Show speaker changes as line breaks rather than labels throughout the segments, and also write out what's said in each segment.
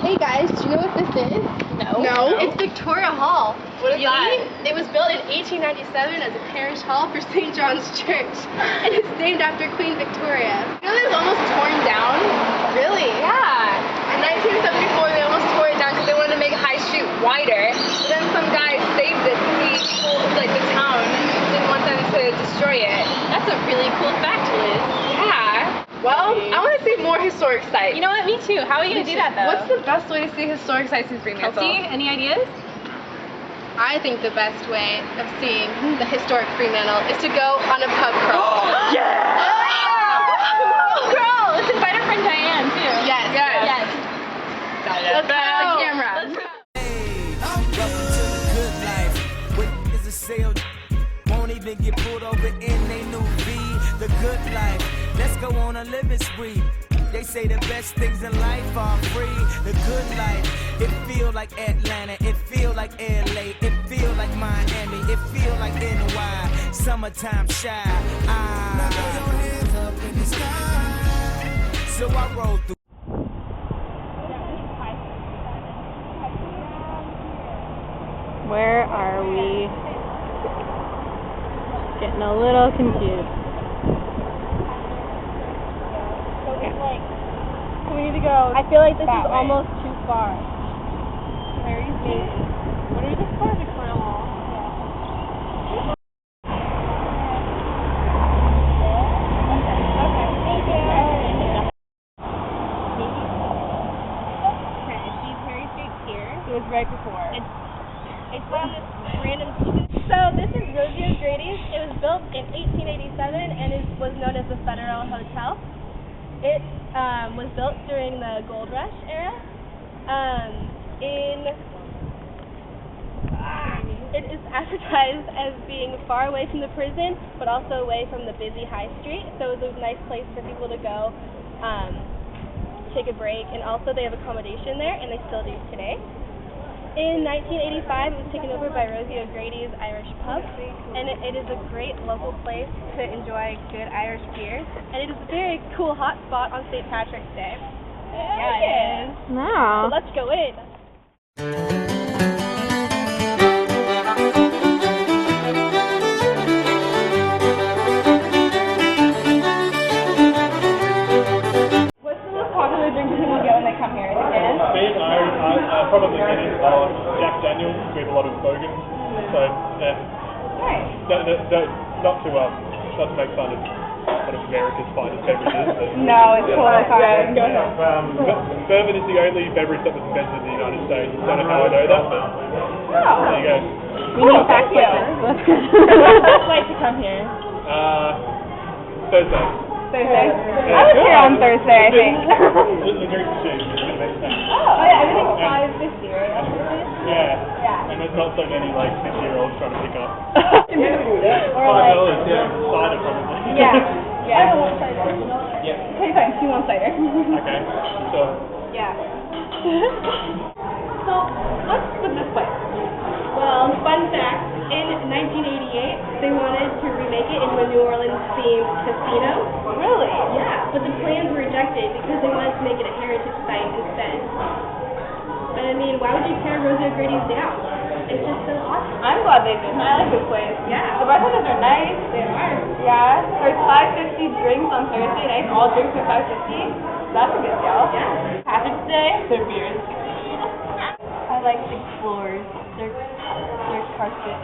Hey guys, do you know what this is?
No.
It's Victoria Hall.
What is that?
It was built in 1897 as a parish hall for St. John's Church, and it's named after Queen Victoria. You know, it was almost torn down.
Really? Yeah. In 1974, they almost tore it down because they wanted to make High Street wider. But then some guy saved it because he told, like, the town didn't want them to destroy it.
That's a really cool fact, Liz.
Yeah. Well, I want to see more historic sites.
You know what? Me too. How are you going to do that, though?
What's the best way to see historic sites in Fremantle?
Kelsey, any ideas?
I think the best way of seeing the historic Fremantle is to go on a pub crawl.
Yeah! Girl, let's invite our friend Diane, too.
Yes.
Let's go.
The camera.
Let's go.
Welcome to the good life. What is a sale? Won't even get pulled over in they new V. The good life. Let's go on a living spree. They say the best things in life are free. The good life. It feel like Atlanta. It feel like LA. It feel like Miami. It feel like NY. Summertime shy. Now throw your hands up in the sky. So I roll through.
Where are we? Getting a little confused.
We need to go. I feel like this is almost too far.
Where are you seeing? What are the far Victoria Hall?
It was right before. It's on this random. So this is Rosie O'Grady's. It was built in 1887 and was known as the Federal Hotel. It was built during the Gold Rush era. It is advertised as being far away from the prison, but also away from the busy high street. So it was a nice place for people to go take a break, and also they have accommodation there, and they still do today. In 1985, it was taken over by Rosie O'Grady's Irish Pub, and it is a great local place to enjoy good Irish beers, and it is a very cool hot spot on St. Patrick's Day. Yeah, it is.
Wow.
So let's go in. What's the most popular drink people get when they come here? Is it?
I probably get it Jack Daniels with a lot of bogans. So, yeah.
Nice.
Not to make fun of one of America's finest beverages. But
No, it's totally fine. Go ahead.
bourbon is the only beverage that was invented in the United States. Don't know how I know that, but there you go.
We need fact checkers.
Best way to come here?
Thursday.
Thursday.
Yeah.
I was here on Thursday, I think.
The drink's cheap.
Oh yeah, everything's $5.50, right?
Yeah. And there's not so many like 6-year-olds trying to pick up.
Or like,
$5, yeah. Cider probably.
yeah. I don't want cider.
Yeah.
Okay, fine. You want cider?
Okay. So.
Yeah. So, let's put this way. Well, fun fact, in 1988, they wanted to remake it into a New Orleans-themed casino. Really? Yeah, but the plans were rejected because they wanted to make it a heritage site instead. But I mean, why would you tear Rosie O'Grady's down? It's just so awesome.
I'm glad they did. I like this place.
Yeah.
The bartenders are nice.
They are.
Yeah. There's 5.50 drinks on Thursday nights. All drinks are 5.50. That's a good deal.
Yeah.
Patrick's Day, their beers.
I like the floors. They're carpet.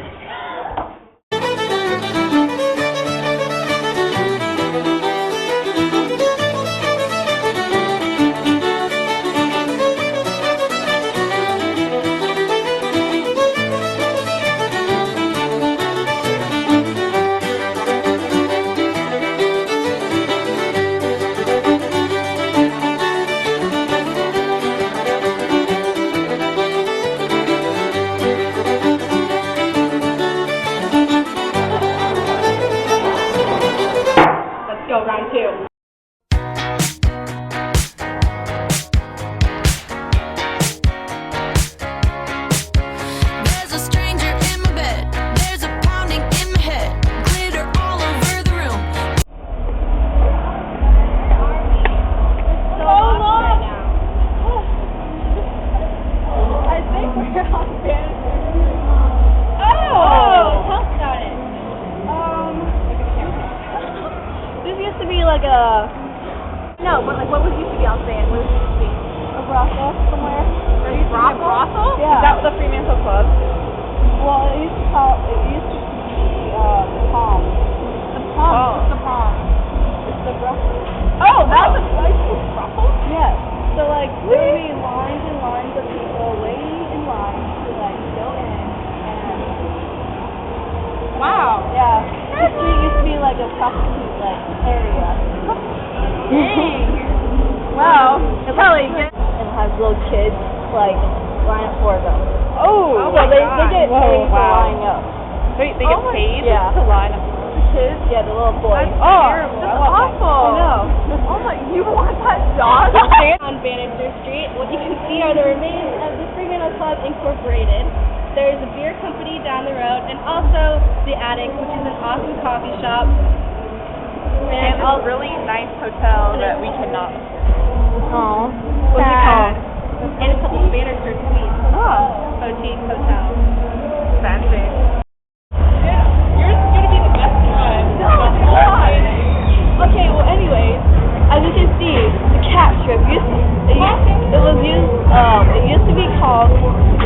used to be like a... No, but like what was used to be on sand? What was used to be? A brothel somewhere.
A brothel?
Yeah.
Is that the Fremantle Club?
Well, it used to be the Palm.
The Palm. What's the Palm?
It's the brothel.
Oh, that's a place called brothel?
Yes. So like there would be lines and lines of people waiting in line to like go in and
Wow.
yeah. The street used to be like a prostitute like area.
Dang. Wow. It's probably good.
And it has little kids like line up for them.
Oh,
So they get paid for lining up.
They get paid
yeah.
to line up.
The kids? Yeah, the little boys.
That's awful.
I know.
Oh my, you want that dog?
On Bannister Street, what you can see are the remains of the Fremantle Club Incorporated. There's a beer company down the road, and also the Attic, which is an awesome coffee shop.
And a really nice hotel that we cannot.
Oh,
What's it called?
And a couple of Bannister suites.
Oh.
Boutique hotel.
Fancy. Yeah, yours is gonna be the best one.
Okay, well, anyways, as you can see, the cat strip it used to be called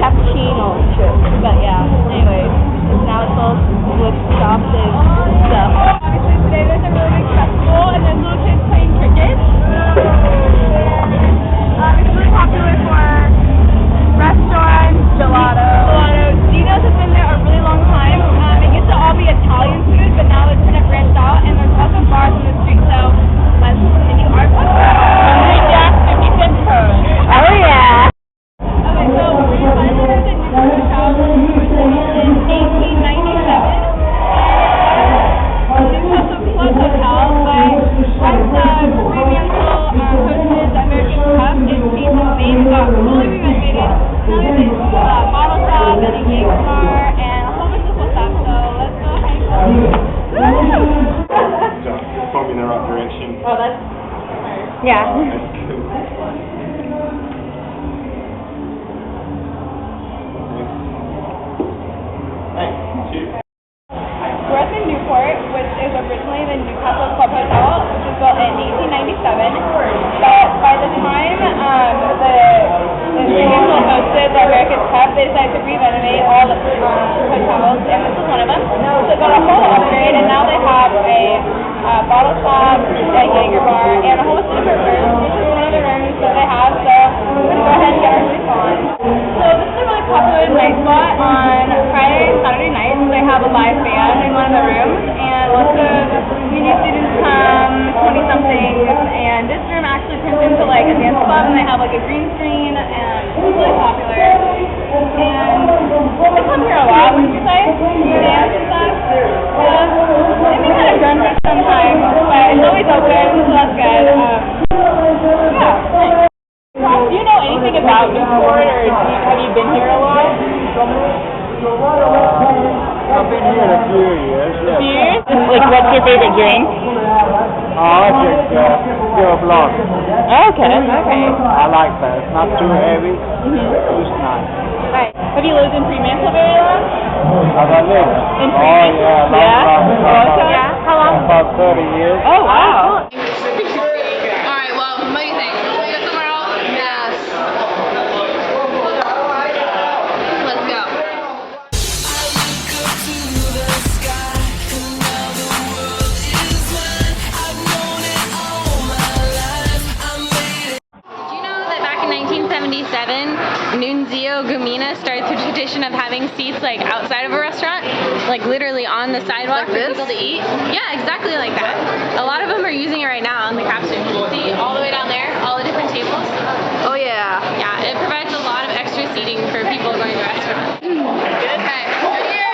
cappuccino strip, but yeah. Anyways, now it's all with shops and stuff.
Obviously today there's a really big festival and there's little kids playing cricket. It's really popular for restaurants, gelato. Dino's has been there a really long time. It used to all be Italian food, but now it's kind of branched out, and there's also bars in the street. So let's continue our podcast. 50 cent toast.
Oh yeah.
Okay, so we finally got the new hotel in 1897. It's also a club hotel, but once the Fremantle hosted the American Cup, it changed its name, got fully renovated. Now there's a bottle shop and a Jaeger bar and a whole bunch of cool stuff. So let's go hang out.
Point me in the right direction.
Oh, that's
Yeah.
That's good.
We're at the Newport, which is originally the Newcastle Club Hotel, which was built in 1897. But by the time the Fremantle hosted the American Cup, they decided to renovate all the hotels, and this was one of them. So it got a whole upgrade, and now they have a bottle shop, a Jaeger bar, and a whole bunch of different rooms. This is one of the rooms that they have, so we're going to go ahead and get our drinks on. So this is a really popular night spot on Friday and Saturday nights. They have a live band in one of the rooms, and lots of uni students come, 20-somethings, and this room actually turns into like a dance club, and they have like a green screen, and it's really popular. And they come here a lot, wouldn't you say? Dance and stuff. It may kind of run for sometimes, but it's always open, so that's good. Yeah. Do you know anything about Newport, or have you been here a lot?
I've been here a few years, yeah.
Years? Like, what's your favorite drink?
I drink pure blonde.
Okay.
I like that. It's not too heavy. It's nice.
Right. Have you lived in Fremantle very long?
Have I lived?
In
Oh,
Fremantle?
yeah, long time.
Yeah. How long?
About 30 years.
Oh, wow.
Alright, well, what do you think? Should we go somewhere else? Yes. Let's go. Did you know that back in 1977, Nunzio Gumina started the tradition of having seats like outside of a restaurant, like literally on the sidewalk for people to eat? Yeah, exactly like that. A lot of them are using it right now on the capstone. You can see all the way down there, all the different tables.
Oh yeah.
Yeah, it provides a lot of extra seating for people going to restaurants. Good. Okay, over here.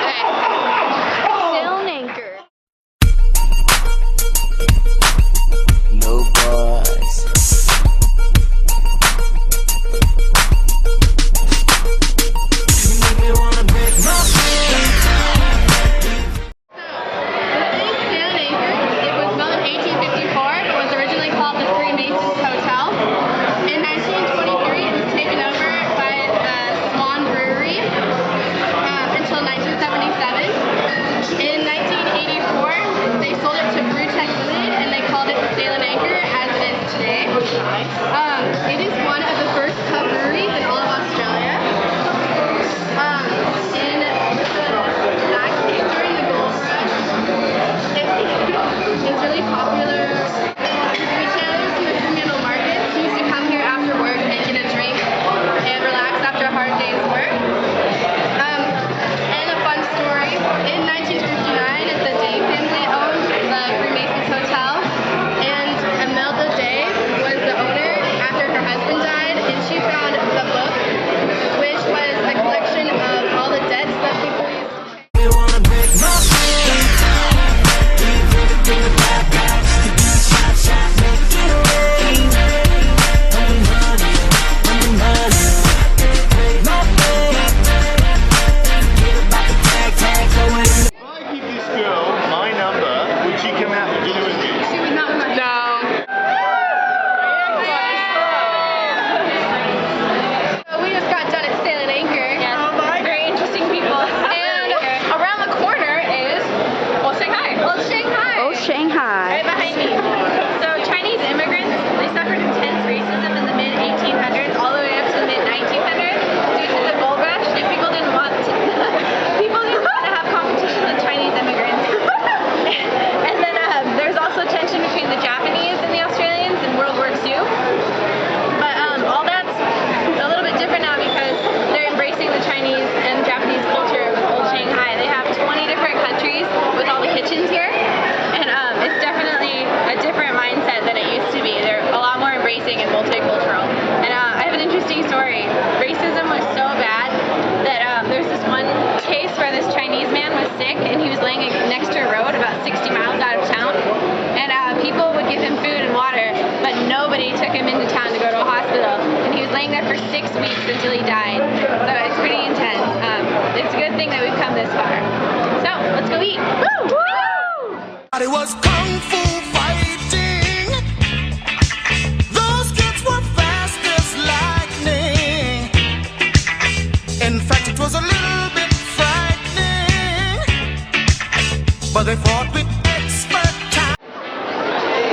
Okay. Still an anchor.
No boys. You make me wanna break my brain.
Still an anchor.
come out?
She was not with my
No.
So we just got done at Sailing Anchor.
Yes. Very interesting people. And around the corner is Shanghai. Shanghai.
Oh, Shanghai.
Right behind me. So Chinese immigrants, they suffered intense racism in the mid-1800s all the way up to the mid-1900s due to the gold rush, and people didn't want to have competition with Chinese immigrants. And then there's also tension between the Japanese and the Australians in World War II. But all that's a little bit different now because they're embracing the Chinese and Japanese culture with old Shanghai. They have 20 different countries with all the kitchens here. And it's definitely a different mindset than it used to be. They're a lot more embracing and multicultural. And I have an interesting story. Racism was so bad that there's this one case where this Chinese man was sick and he was laying next to a road about 60 miles out of town. And people would give him food and water, but nobody took him into town to go to a hospital. And he was laying there for 6 weeks until he died. So it's pretty intense. It's a good thing that we've come this far. So let's go eat. Woo! Woo!
It was kung fu fighting. Those kids were fast as lightning. In fact, it was a little bit frightening, but they fought with expert time.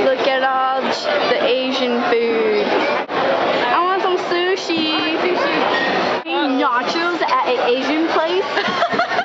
Look at all the Asian food. I want some sushi. Nachos at an Asian